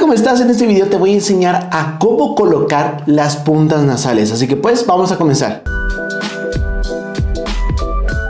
¿cómo estás? En este video te voy a enseñar a cómo colocar las puntas nasales, así que pues vamos a comenzar.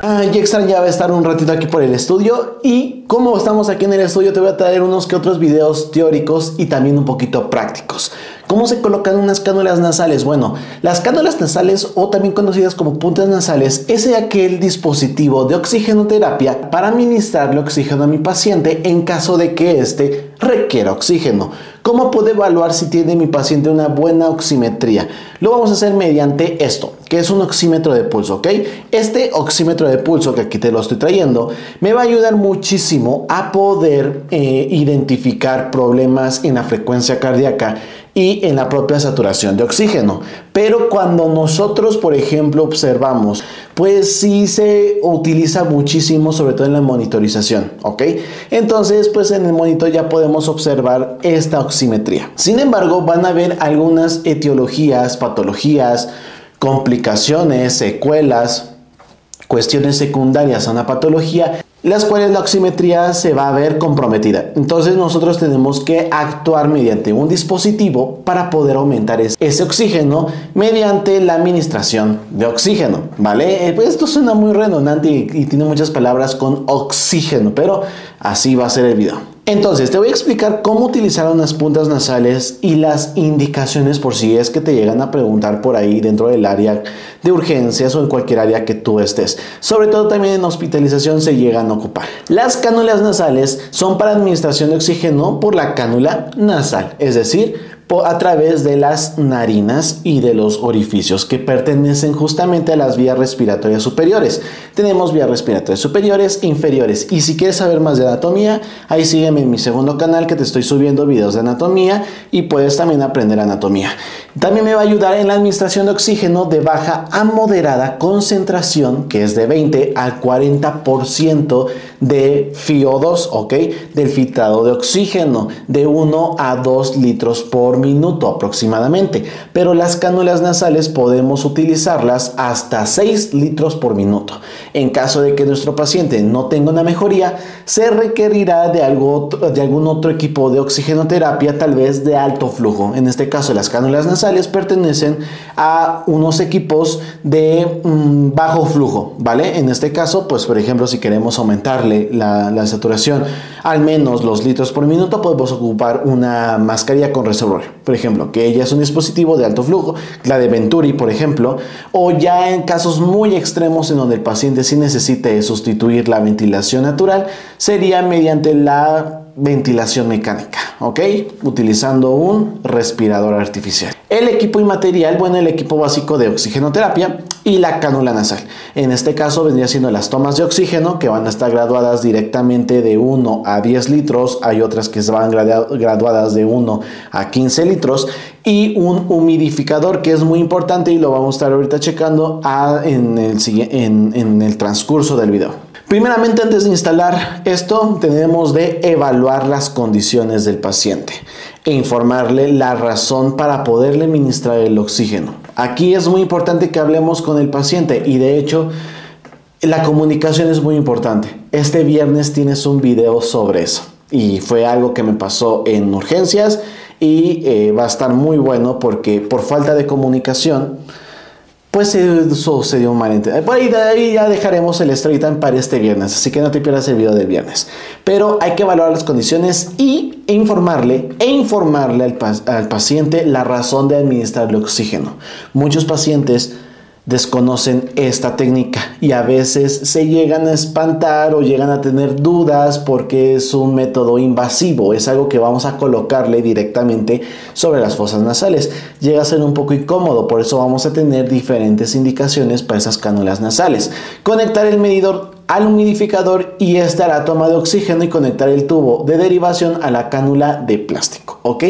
Ya extrañaba estar un ratito aquí por el estudio y como estamos aquí en el estudio te voy a traer unos que otros videos teóricos y también un poquito prácticos. ¿Cómo se colocan unas cánulas nasales? Bueno, las cánulas nasales o también conocidas como puntas nasales es aquel dispositivo de oxigenoterapia para administrarle oxígeno a mi paciente en caso de que éste requiera oxígeno. ¿Cómo puedo evaluar si tiene mi paciente una buena oximetría? Lo vamos a hacer mediante esto, que es un oxímetro de pulso, ¿ok? Este oxímetro de pulso, que aquí te lo estoy trayendo, me va a ayudar muchísimo a poder identificar problemas en la frecuencia cardíaca y en la propia saturación de oxígeno. Pero cuando nosotros, por ejemplo, observamos, pues sí se utiliza muchísimo, sobre todo en la monitorización, ¿ok? Entonces, pues en el monitor ya podemos observar esta oximetría. Sin embargo, van a haber algunas etiologías, patologías, complicaciones, secuelas, cuestiones secundarias a una patología, las cuales la oximetría se va a ver comprometida. Entonces nosotros tenemos que actuar mediante un dispositivo para poder aumentar ese oxígeno mediante la administración de oxígeno, ¿vale? Pues esto suena muy redundante y tiene muchas palabras con oxígeno, pero así va a ser el video. Entonces te voy a explicar cómo utilizar unas puntas nasales y las indicaciones por si es que te llegan a preguntar por ahí dentro del área de urgencias o en cualquier área que tú estés. Sobre todo también en hospitalización se llegan a ocupar. Las cánulas nasales son para administración de oxígeno por la cánula nasal, es decir, a través de las narinas y de los orificios que pertenecen justamente a las vías respiratorias superiores. Tenemos vías respiratorias superiores e inferiores, y si quieres saber más de anatomía, ahí sígueme en mi segundo canal que te estoy subiendo videos de anatomía y puedes también aprender anatomía. También me va a ayudar en la administración de oxígeno de baja a moderada concentración, que es de 20 al 40% de FiO2, ¿ok? Del filtrado de oxígeno, de 1 a 2 litros por minuto aproximadamente, pero las cánulas nasales podemos utilizarlas hasta 6 litros por minuto. En caso de que nuestro paciente no tenga una mejoría, se requerirá de algún otro equipo de oxigenoterapia, tal vez de alto flujo. En este caso, las cánulas nasales pertenecen a unos equipos de bajo flujo, ¿vale? En este caso, pues por ejemplo, si queremos aumentarle la saturación al menos los litros por minuto, podemos ocupar una mascarilla con reservorio, por ejemplo, que ella es un dispositivo de alto flujo, la de Venturi, por ejemplo, o ya en casos muy extremos en donde el paciente sí necesite sustituir la ventilación natural, sería mediante la ventilación mecánica, ¿ok? Utilizando un respirador artificial. El equipo inmaterial, bueno, el equipo básico de oxigenoterapia y la cánula nasal. En este caso vendría siendo las tomas de oxígeno, que van a estar graduadas directamente de 1 a 10 litros. Hay otras que se van graduadas de 1 a 15 litros. Y un humidificador, que es muy importante y lo vamos a estar ahorita checando en el transcurso del video. Primeramente, antes de instalar esto, tenemos de evaluar las condiciones del paciente e informarle la razón para poderle ministrar el oxígeno. Aquí es muy importante que hablemos con el paciente y de hecho la comunicación es muy importante. Este viernes tienes un video sobre eso y fue algo que me pasó en urgencias y va a estar muy bueno porque por falta de comunicación pues sucedió un malentendido. Por ahí ya dejaremos el story time para este viernes, así que no te pierdas el video del viernes. Pero hay que evaluar las condiciones e informarle al paciente la razón de administrarle oxígeno. Muchos pacientes desconocen esta técnica y a veces se llegan a espantar o llegan a tener dudas porque es un método invasivo, es algo que vamos a colocarle directamente sobre las fosas nasales. Llega a ser un poco incómodo, por eso vamos a tener diferentes indicaciones para esas cánulas nasales. Conectar el medidor al humidificador y esta a la toma de oxígeno y conectar el tubo de derivación a la cánula de plástico, ¿ok?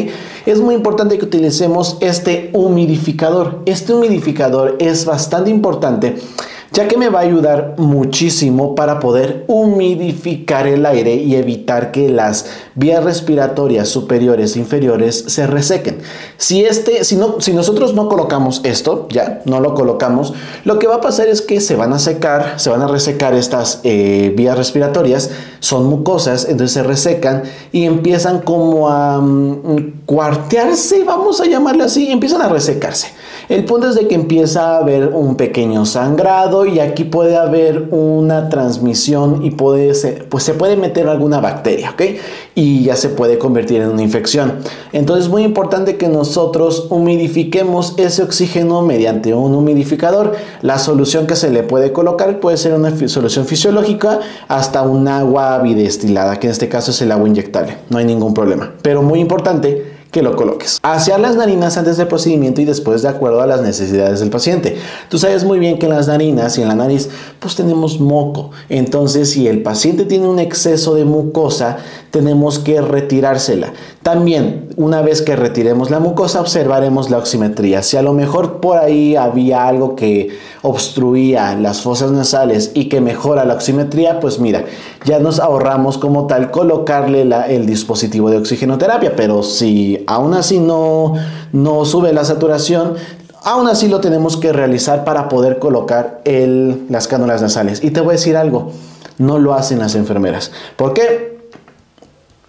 Es muy importante que utilicemos este humidificador. Este humidificador es bastante importante ya que me va a ayudar muchísimo para poder humidificar el aire y evitar que las vías respiratorias superiores e inferiores se resequen. Si nosotros no colocamos esto, ya no lo colocamos, lo que va a pasar es que se van a resecar estas vías respiratorias, son mucosas, entonces se resecan y empiezan como a cuartearse, vamos a llamarle así, empiezan a resecarse. El punto es de que empieza a haber un pequeño sangrado y aquí puede haber una transmisión y se puede meter alguna bacteria, ¿ok? Y ya se puede convertir en una infección. Entonces es muy importante que nosotros humidifiquemos ese oxígeno mediante un humidificador. La solución que se le puede colocar puede ser una solución fisiológica hasta un agua bidestilada, que en este caso es el agua inyectable. No hay ningún problema. Pero muy importante que lo coloques. Asear las narinas antes del procedimiento y después de acuerdo a las necesidades del paciente. Tú sabes muy bien que en las narinas y en la nariz pues tenemos moco. Entonces si el paciente tiene un exceso de mucosa, tenemos que retirársela. También una vez que retiremos la mucosa observaremos la oximetría. Si a lo mejor por ahí había algo que obstruía las fosas nasales y que mejora la oximetría, pues mira, ya nos ahorramos como tal colocarle el dispositivo de oxigenoterapia. Pero si aún así no sube la saturación, aún así lo tenemos que realizar para poder colocar las cánulas nasales. Y te voy a decir algo, no lo hacen las enfermeras. ¿Por qué?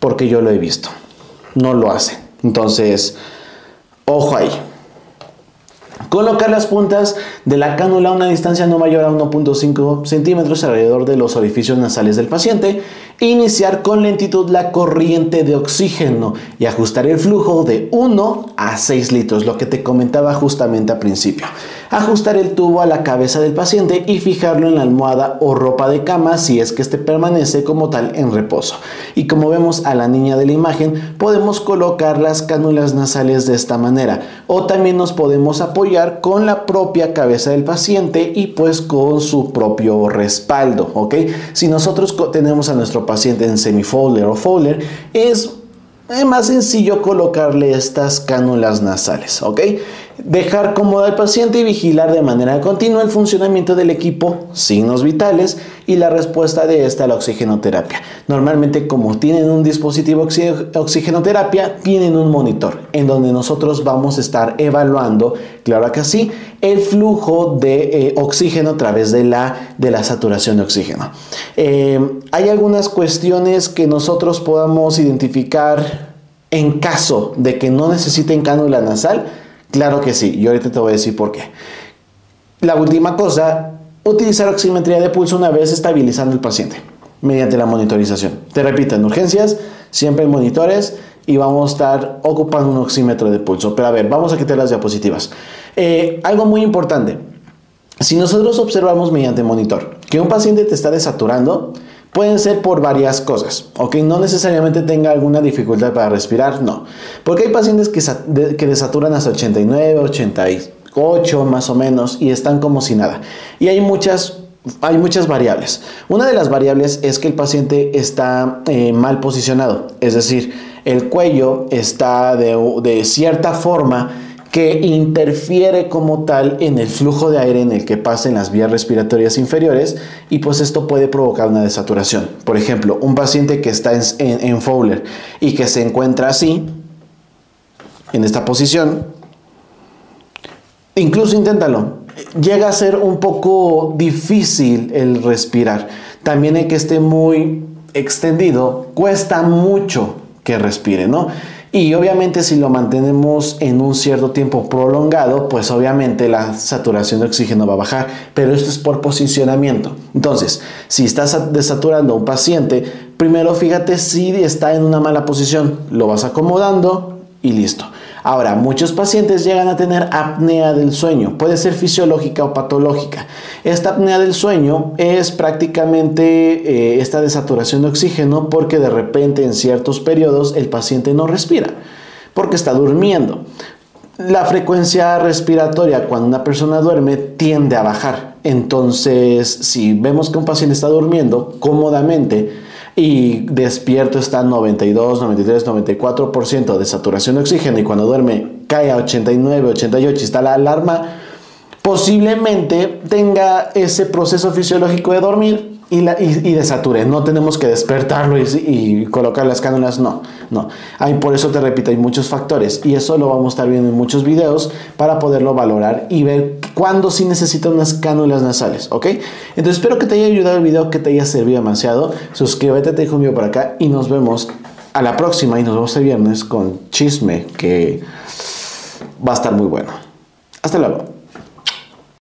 Porque yo lo he visto. No lo hacen. Entonces, ojo ahí. Colocar las puntas de la cánula a una distancia no mayor a 1.5 centímetros alrededor de los orificios nasales del paciente. Iniciar con lentitud la corriente de oxígeno y ajustar el flujo de 1 a 6 litros, lo que te comentaba justamente al principio. Ajustar el tubo a la cabeza del paciente y fijarlo en la almohada o ropa de cama si es que este permanece como tal en reposo. Y como vemos a la niña de la imagen, podemos colocar las cánulas nasales de esta manera, o también nos podemos apoyar con la propia cabeza del paciente y pues con su propio respaldo, ¿ok? Si nosotros tenemos a nuestro paciente en semi-Fowler o Fowler, es más sencillo colocarle estas cánulas nasales, ¿ok? Dejar cómodo al paciente y vigilar de manera continua el funcionamiento del equipo, signos vitales y la respuesta de esta a la oxigenoterapia. Normalmente, como tienen un dispositivo oxigenoterapia, tienen un monitor en donde nosotros vamos a estar evaluando, claro que sí, el flujo de oxígeno a través de la saturación de oxígeno. Hay algunas cuestiones que nosotros podamos identificar en caso de que no necesiten cánula nasal. Claro que sí, y ahorita te voy a decir por qué. La última cosa, utilizar oximetría de pulso una vez estabilizando el paciente mediante la monitorización. Te repito, en urgencias siempre hay monitores y vamos a estar ocupando un oxímetro de pulso. Pero a ver, vamos a quitar las diapositivas. Algo muy importante, si nosotros observamos mediante monitor que un paciente te está desaturando, pueden ser por varias cosas, ¿ok? No necesariamente tenga alguna dificultad para respirar, no. Porque hay pacientes que desaturan hasta 89, 88 más o menos y están como si nada. Y hay muchas variables. Una de las variables es que el paciente está mal posicionado, es decir, el cuello está de cierta forma que interfiere como tal en el flujo de aire en el que pasen las vías respiratorias inferiores y pues esto puede provocar una desaturación. Por ejemplo, un paciente que está en Fowler y que se encuentra así, en esta posición, incluso inténtalo, llega a ser un poco difícil el respirar. También el que esté muy extendido, cuesta mucho que respire, ¿no? Y obviamente si lo mantenemos en un cierto tiempo prolongado, pues obviamente la saturación de oxígeno va a bajar, pero esto es por posicionamiento. Entonces, si estás desaturando a un paciente, primero fíjate si está en una mala posición, lo vas acomodando y listo. Ahora, muchos pacientes llegan a tener apnea del sueño, puede ser fisiológica o patológica. Esta apnea del sueño es prácticamente esta desaturación de oxígeno porque de repente en ciertos periodos el paciente no respira, porque está durmiendo. La frecuencia respiratoria cuando una persona duerme tiende a bajar. Entonces, si vemos que un paciente está durmiendo cómodamente, y despierto está 92, 93, 94% de saturación de oxígeno y cuando duerme cae a 89, 88 y está la alarma, posiblemente tenga ese proceso fisiológico de dormir y desature. No tenemos que despertarlo y colocar las cánulas, no. Por eso te repito, hay muchos factores y eso lo vamos a estar viendo en muchos videos para poderlo valorar y ver cuándo sí necesita unas cánulas nasales, ¿ok? Entonces espero que te haya ayudado el video, que te haya servido demasiado. Suscríbete, te dejo un video por acá y nos vemos a la próxima y nos vemos el viernes con chisme que va a estar muy bueno. Hasta luego.